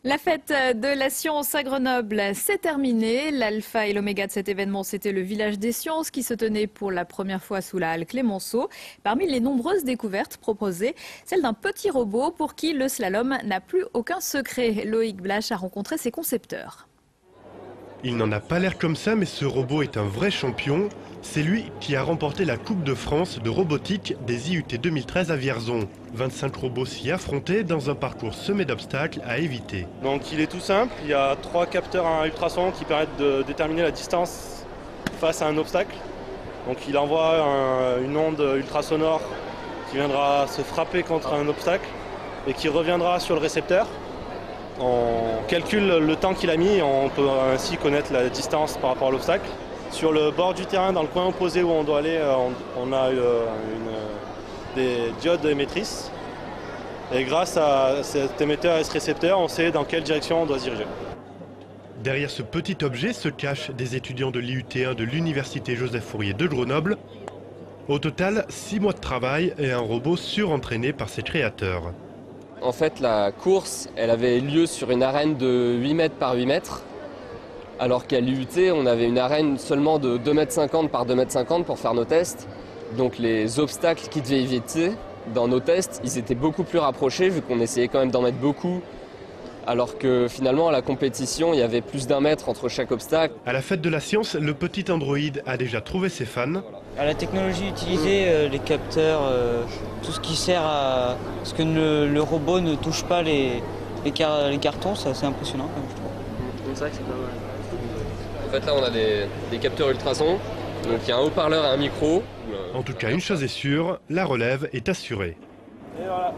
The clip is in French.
La fête de la science à Grenoble, c'est terminé. L'alpha et l'oméga de cet événement, c'était le village des sciences qui se tenait pour la première fois sous la halle Clémenceau. Parmi les nombreuses découvertes proposées, celle d'un petit robot pour qui le slalom n'a plus aucun secret. Loïc Blache a rencontré ses concepteurs. Il n'en a pas l'air comme ça, mais ce robot est un vrai champion. C'est lui qui a remporté la Coupe de France de robotique des IUT 2013 à Vierzon. 25 robots s'y affrontaient dans un parcours semé d'obstacles à éviter. Donc il est tout simple, il y a 3 capteurs à ultrasons qui permettent de déterminer la distance face à un obstacle. Donc il envoie une onde ultrasonore qui viendra se frapper contre un obstacle et qui reviendra sur le récepteur. On calcule le temps qu'il a mis, on peut ainsi connaître la distance par rapport à l'obstacle. Sur le bord du terrain, dans le coin opposé où on doit aller, on a des diodes émettrices. Et grâce à cet émetteur et ce récepteur, on sait dans quelle direction on doit se diriger. Derrière ce petit objet se cachent des étudiants de l'IUT1 de l'Université Joseph Fourier de Grenoble. Au total, 6 mois de travail et un robot surentraîné par ses créateurs. En fait, la course, elle avait lieu sur une arène de 8 mètres par 8 mètres. Alors qu'à l'IUT, on avait une arène seulement de 2,50 m par 2,50 m pour faire nos tests. Donc les obstacles qu'ils devaient éviter dans nos tests, ils étaient beaucoup plus rapprochés vu qu'on essayait quand même d'en mettre beaucoup. Alors que finalement, à la compétition, il y avait plus d'1 mètre entre chaque obstacle. À la fête de la science, le petit androïde a déjà trouvé ses fans. À la technologie utilisée, les capteurs, tout ce qui sert à ce que le robot ne touche pas les cartons, c'est assez impressionnant quand même, je trouve. C'est vrai que c'est pas mal. En fait, là, on a des capteurs ultrasons. Donc il y a un haut-parleur et un micro. En tout cas, une chose est sûre, la relève est assurée. Et voilà.